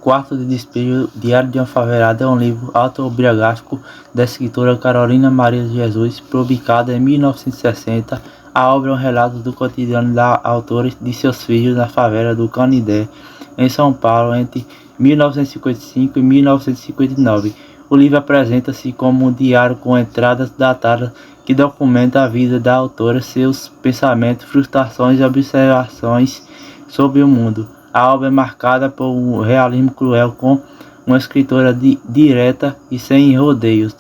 Quarto de Despejo, Diário de uma Favelada é um livro autobiográfico da escritora Carolina Maria de Jesus, publicado em 1960. A obra é um relato do cotidiano da autora e de seus filhos na favela do Canindé, em São Paulo, entre 1955 e 1959. O livro apresenta-se como um diário com entradas datadas que documentam a vida da autora, seus pensamentos, frustrações e observações sobre o mundo. A obra é marcada por um realismo cruel, com uma escritora direta e sem rodeios.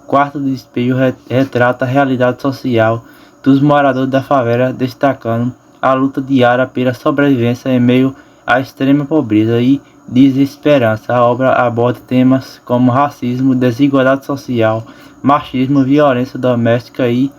Quarto Despejo retrata a realidade social dos moradores da favela, destacando a luta diária pela sobrevivência em meio à extrema pobreza e desesperança. A obra aborda temas como racismo, desigualdade social, machismo, violência doméstica e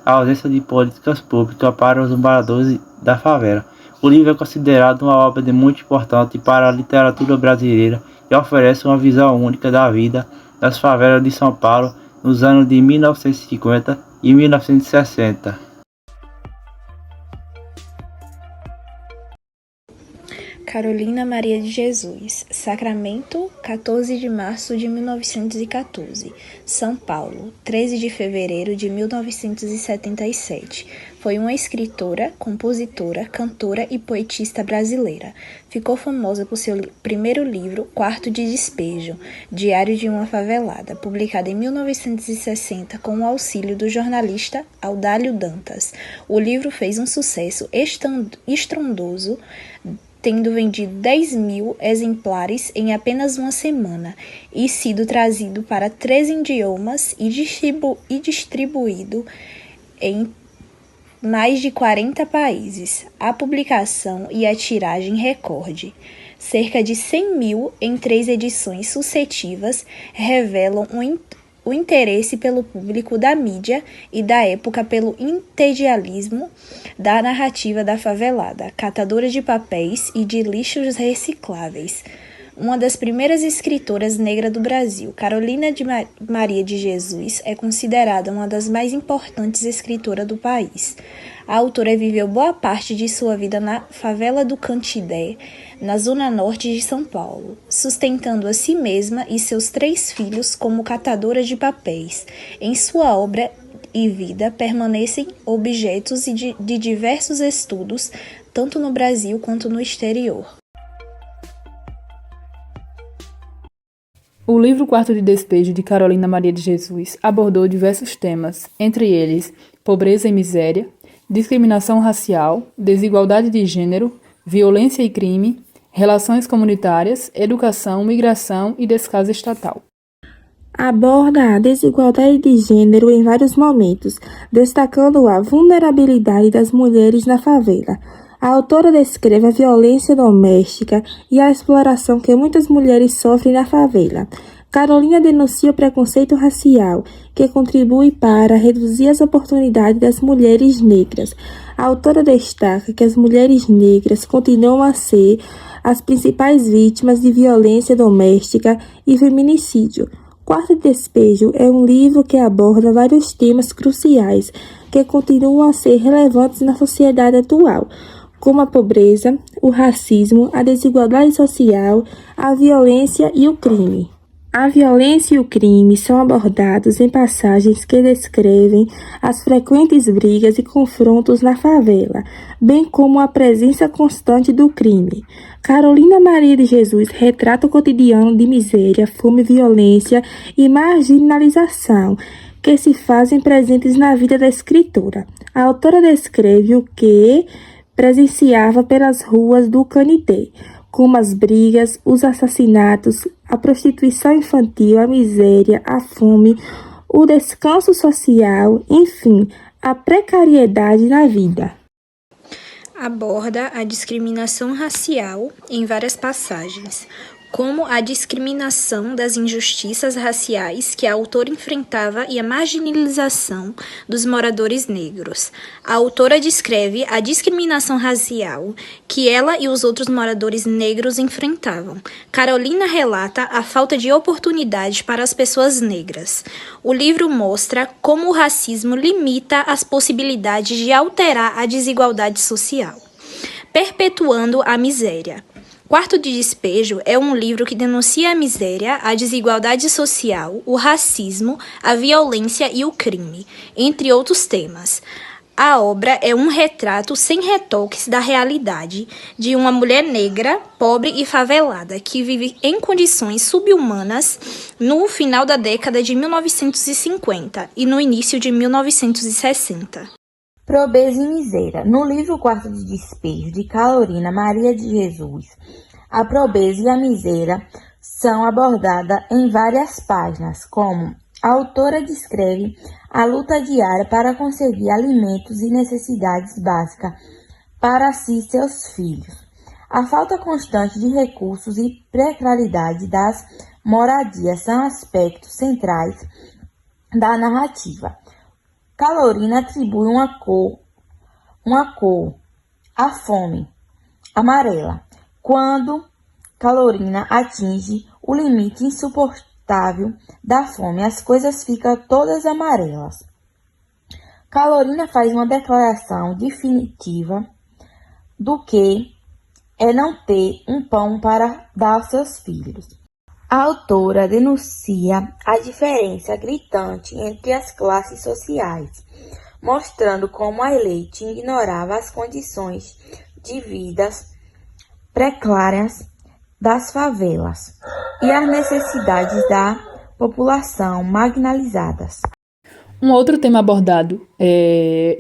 a ausência de políticas públicas para os moradores da favela. O livro é considerado uma obra de muito importante para a literatura brasileira e oferece uma visão única da vida das favelas de São Paulo nos anos de 1950 e 1960. Carolina Maria de Jesus, Sacramento, 14 de março de 1914, São Paulo, 13 de fevereiro de 1977. Foi uma escritora, compositora, cantora e poetista brasileira. Ficou famosa por seu primeiro livro, Quarto de Despejo, Diário de uma Favelada, publicado em 1960 com o auxílio do jornalista Audálio Dantas. O livro fez um sucesso estrondoso, tendo vendido 10.000 exemplares em apenas uma semana e sido trazido para 13 idiomas e distribuído em mais de 40 países. A publicação e a tiragem recorde, cerca de 100.000 em 3 edições sucessivas, revelam o interesse pelo público da mídia e da época pelo integralismo da narrativa da favelada, catadora de papéis e de lixos recicláveis. Uma das primeiras escritoras negras do Brasil, Carolina Maria de Jesus é considerada uma das mais importantes escritoras do país. A autora viveu boa parte de sua vida na favela do Canindé, na zona norte de São Paulo, sustentando a si mesma e seus 3 filhos como catadora de papéis. Em sua obra e vida permanecem objetos de diversos estudos, tanto no Brasil quanto no exterior. O livro Quarto de Despejo, de Carolina Maria de Jesus, abordou diversos temas, entre eles pobreza e miséria, discriminação racial, desigualdade de gênero, violência e crime, relações comunitárias, educação, migração e descaso estatal. Aborda a desigualdade de gênero em vários momentos, destacando a vulnerabilidade das mulheres na favela. A autora descreve a violência doméstica e a exploração que muitas mulheres sofrem na favela. Carolina denuncia o preconceito racial, que contribui para reduzir as oportunidades das mulheres negras. A autora destaca que as mulheres negras continuam a ser as principais vítimas de violência doméstica e feminicídio. Quarto de Despejo é um livro que aborda vários temas cruciais que continuam a ser relevantes na sociedade atual, como a pobreza, o racismo, a desigualdade social, a violência e o crime. A violência e o crime são abordados em passagens que descrevem as frequentes brigas e confrontos na favela, bem como a presença constante do crime. Carolina Maria de Jesus retrata o cotidiano de miséria, fome, violência e marginalização que se fazem presentes na vida da escritora. A autora descreve o que presenciava pelas ruas do Canindé, como as brigas, os assassinatos, a prostituição infantil, a miséria, a fome, o descanso social, enfim, a precariedade na vida. Aborda a discriminação racial em várias passagens, como a discriminação das injustiças raciais que a autora enfrentava e a marginalização dos moradores negros. A autora descreve a discriminação racial que ela e os outros moradores negros enfrentavam. Carolina relata a falta de oportunidade para as pessoas negras. O livro mostra como o racismo limita as possibilidades de alterar a desigualdade social, perpetuando a miséria. Quarto de Despejo é um livro que denuncia a miséria, a desigualdade social, o racismo, a violência e o crime, entre outros temas. A obra é um retrato sem retoques da realidade de uma mulher negra, pobre e favelada, que vive em condições subhumanas no final da década de 1950 e no início de 1960. Pobreza e miséria. No livro Quarto de Despejo, de Carolina Maria de Jesus, a pobreza e a miséria são abordadas em várias páginas, como a autora descreve a luta diária para conseguir alimentos e necessidades básicas para si e seus filhos. A falta constante de recursos e precariedade das moradias são aspectos centrais da narrativa. Carolina atribui uma cor à fome, amarela. Quando Carolina atinge o limite insuportável da fome, as coisas ficam todas amarelas. Carolina faz uma declaração definitiva do que é não ter um pão para dar aos seus filhos. A autora denuncia a diferença gritante entre as classes sociais, mostrando como a elite ignorava as condições de vida precárias das favelas e as necessidades da população marginalizadas. Um outro tema abordado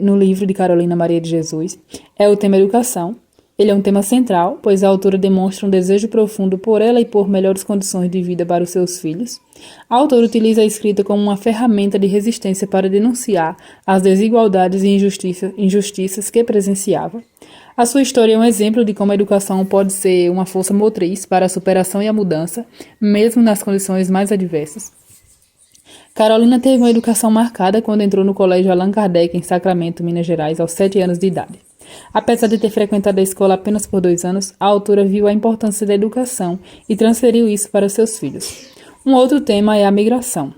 no livro de Carolina Maria de Jesus é o tema educação. Ele é um tema central, pois a autora demonstra um desejo profundo por ela e por melhores condições de vida para os seus filhos. A autora utiliza a escrita como uma ferramenta de resistência para denunciar as desigualdades e injustiças que presenciava. A sua história é um exemplo de como a educação pode ser uma força motriz para a superação e a mudança, mesmo nas condições mais adversas. Carolina teve uma educação marcada quando entrou no Colégio Allan Kardec, em Sacramento, Minas Gerais, aos 7 anos de idade. Apesar de ter frequentado a escola apenas por 2 anos, a autora viu a importância da educação e transferiu isso para os seus filhos. Um outro tema é a migração.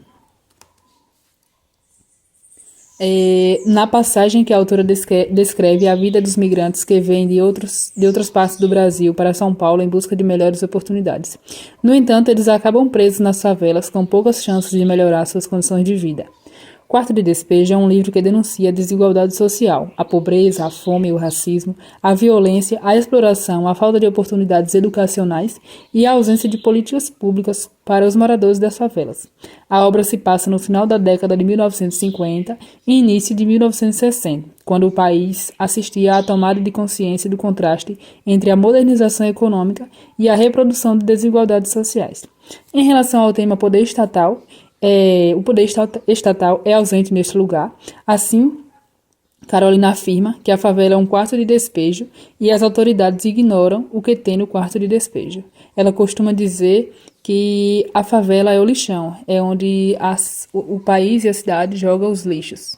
Na passagem que a autora descreve a vida dos migrantes que vêm de outras partes do Brasil para São Paulo em busca de melhores oportunidades. No entanto, eles acabam presos nas favelas com poucas chances de melhorar suas condições de vida. Quarto de Despejo é um livro que denuncia a desigualdade social, a pobreza, a fome, o racismo, a violência, a exploração, a falta de oportunidades educacionais e a ausência de políticas públicas para os moradores das favelas. A obra se passa no final da década de 1950 e início de 1960, quando o país assistia à tomada de consciência do contraste entre a modernização econômica e a reprodução de desigualdades sociais. Em relação ao tema poder estatal, o poder estatal é ausente neste lugar. Assim, Carolina afirma que a favela é um quarto de despejo e as autoridades ignoram o que tem no quarto de despejo. Ela costuma dizer que a favela é o lixão, é onde o país e a cidade jogam os lixos.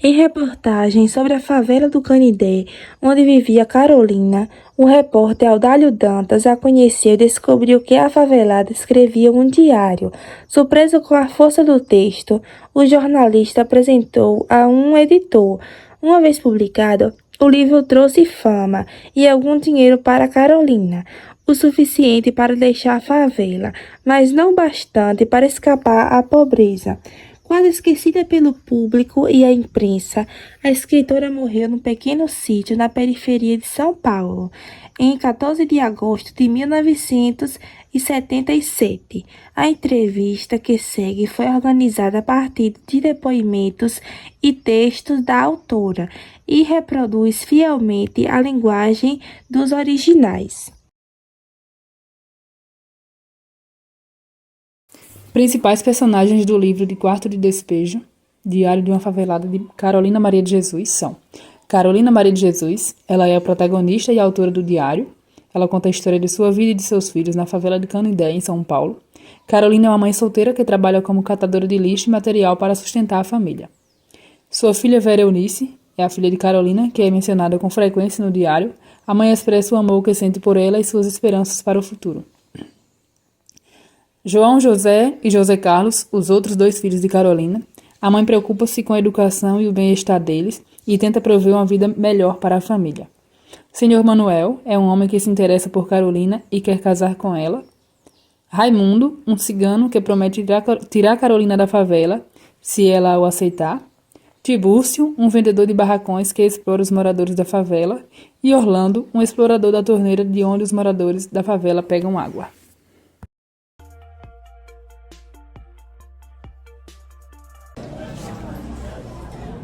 Em reportagem sobre a favela do Canindé, onde vivia Carolina, o repórter Audálio Dantas a conheceu e descobriu que a favelada escrevia um diário. Surpreso com a força do texto, o jornalista apresentou a um editor. Uma vez publicado, o livro trouxe fama e algum dinheiro para Carolina, o suficiente para deixar a favela, mas não bastante para escapar à pobreza. Quase esquecida pelo público e a imprensa, a escritora morreu num pequeno sítio na periferia de São Paulo, em 14 de agosto de 1977. A entrevista que segue foi organizada a partir de depoimentos e textos da autora e reproduz fielmente a linguagem dos originais. Principais personagens do livro de Quarto de Despejo, Diário de uma Favelada, de Carolina Maria de Jesus, são Carolina Maria de Jesus, ela é a protagonista e a autora do diário. Ela conta a história de sua vida e de seus filhos na favela de Canindé, em São Paulo. Carolina é uma mãe solteira que trabalha como catadora de lixo e material para sustentar a família. Sua filha Vera Eunice é a filha de Carolina, que é mencionada com frequência no diário. A mãe expressa o amor que sente por ela e suas esperanças para o futuro. João José e José Carlos, os outros 2 filhos de Carolina. A mãe preocupa-se com a educação e o bem-estar deles e tenta prover uma vida melhor para a família. Senhor Manuel é um homem que se interessa por Carolina e quer casar com ela. Raimundo, um cigano que promete tirar Carolina da favela se ela o aceitar. Tibúrcio, um vendedor de barracões que explora os moradores da favela. E Orlando, um explorador da torneira de onde os moradores da favela pegam água.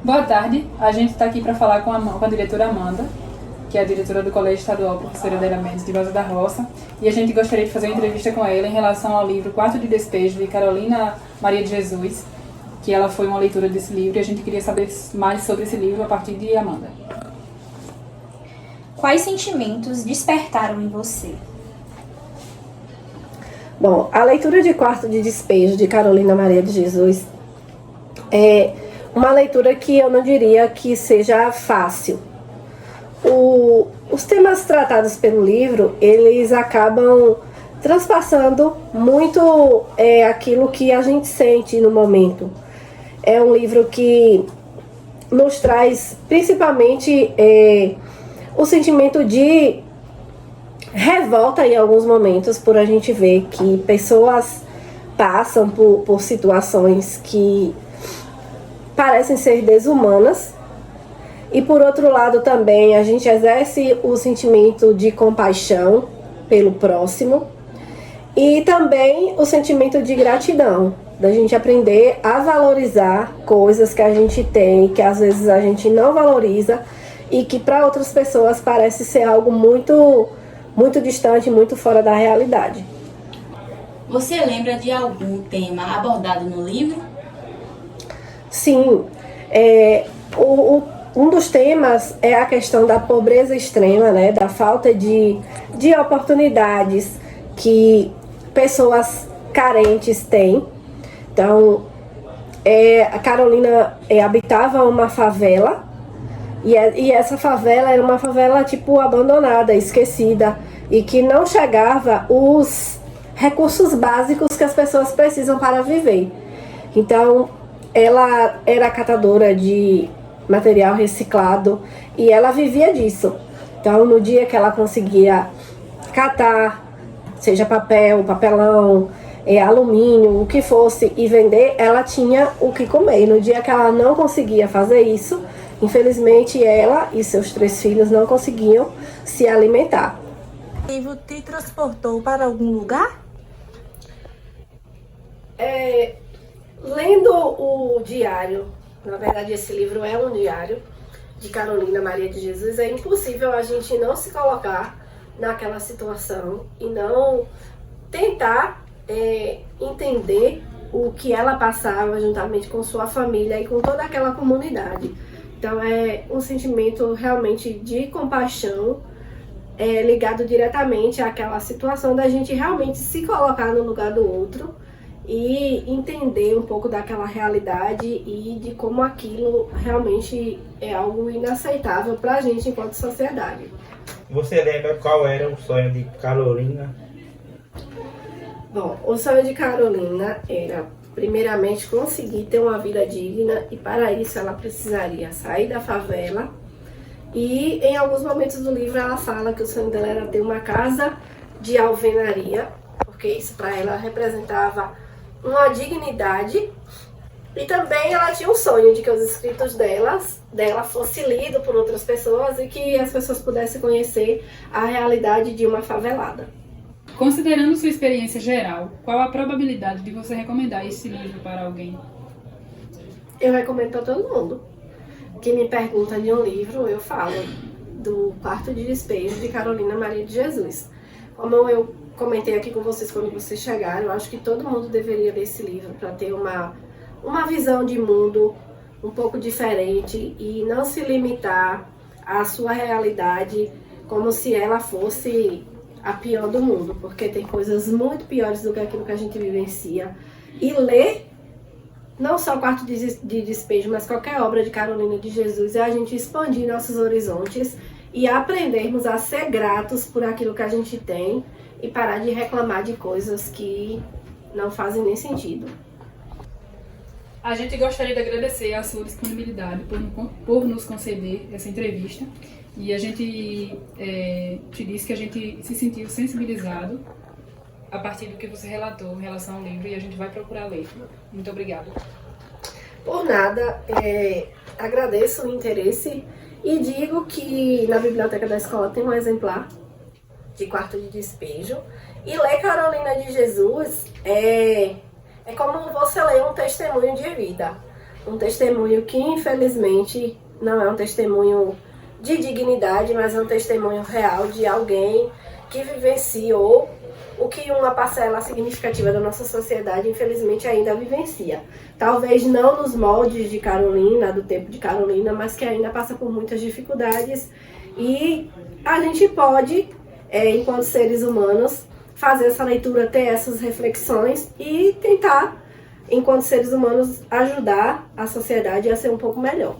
Boa tarde, a gente está aqui para falar com a diretora Amanda, que é a diretora do Colégio Estadual Professora Adélia Mendes de Vaza da Roça, e a gente gostaria de fazer uma entrevista com ela em relação ao livro Quarto de Despejo, de Carolina Maria de Jesus, que ela foi uma leitora desse livro, e a gente queria saber mais sobre esse livro a partir de Amanda. Quais sentimentos despertaram em você? Bom, a leitura de Quarto de Despejo, de Carolina Maria de Jesus, é uma leitura que eu não diria que seja fácil. Os temas tratados pelo livro, eles acabam transpassando muito aquilo que a gente sente no momento. É um livro que nos traz principalmente o sentimento de revolta em alguns momentos, por a gente ver que pessoas passam por situações que parecem ser desumanas. E por outro lado também a gente exerce o sentimento de compaixão pelo próximo e também o sentimento de gratidão, da gente aprender a valorizar coisas que a gente tem, que às vezes a gente não valoriza e que para outras pessoas parece ser algo muito, muito distante, muito fora da realidade. Você lembra de algum tema abordado no livro? Sim, um dos temas é a questão da pobreza extrema, né, da falta de oportunidades que pessoas carentes têm. Então, a Carolina habitava uma favela e essa favela era uma favela tipo abandonada, esquecida e que não chegava os recursos básicos que as pessoas precisam para viver. Então, ela era catadora de material reciclado e ela vivia disso. Então, no dia que ela conseguia catar, seja papel, papelão, alumínio, o que fosse, e vender, ela tinha o que comer. E no dia que ela não conseguia fazer isso, infelizmente ela e seus 3 filhos não conseguiam se alimentar. O livro te transportou para algum lugar? Lendo o diário, na verdade esse livro é um diário de Carolina Maria de Jesus, é impossível a gente não se colocar naquela situação e não tentar entender o que ela passava juntamente com sua família e com toda aquela comunidade. Então é um sentimento realmente de compaixão, ligado diretamente àquela situação da gente realmente se colocar no lugar do outro e entender um pouco daquela realidade e de como aquilo realmente é algo inaceitável para a gente enquanto sociedade. Você lembra qual era o sonho de Carolina? Bom, o sonho de Carolina era, primeiramente, conseguir ter uma vida digna e para isso ela precisaria sair da favela. E em alguns momentos do livro ela fala que o sonho dela era ter uma casa de alvenaria, porque isso para ela representava uma dignidade. E também ela tinha um sonho de que os escritos dela fossem lidos por outras pessoas e que as pessoas pudessem conhecer a realidade de uma favelada. Considerando sua experiência geral, qual a probabilidade de você recomendar esse livro para alguém? Eu recomendo para todo mundo. Quem me pergunta de um livro, eu falo do Quarto de Despejo, de Carolina Maria de Jesus. Como eu comentei aqui com vocês quando vocês chegaram, eu acho que todo mundo deveria ler esse livro para ter uma visão de mundo um pouco diferente e não se limitar à sua realidade como se ela fosse a pior do mundo, porque tem coisas muito piores do que aquilo que a gente vivencia. E ler não só o Quarto de Despejo, mas qualquer obra de Carolina de Jesus, é a gente expandir nossos horizontes e aprendermos a ser gratos por aquilo que a gente tem e parar de reclamar de coisas que não fazem nem sentido. A gente gostaria de agradecer a sua disponibilidade por nos conceder essa entrevista E a gente te disse que a gente se sentiu sensibilizado a partir do que você relatou em relação ao livro, e a gente vai procurar ler. Muito obrigada. Por nada, agradeço o interesse e digo que na biblioteca da escola tem um exemplar de Quarto de Despejo. E ler Carolina de Jesus é como você ler um testemunho de vida. Um testemunho que, infelizmente, não é um testemunho de dignidade, mas é um testemunho real de alguém que vivenciou o que uma parcela significativa da nossa sociedade, infelizmente, ainda vivencia. Talvez não nos moldes de Carolina, do tempo de Carolina, mas que ainda passa por muitas dificuldades. E a gente pode, enquanto seres humanos, fazer essa leitura, ter essas reflexões e tentar, enquanto seres humanos, ajudar a sociedade a ser um pouco melhor.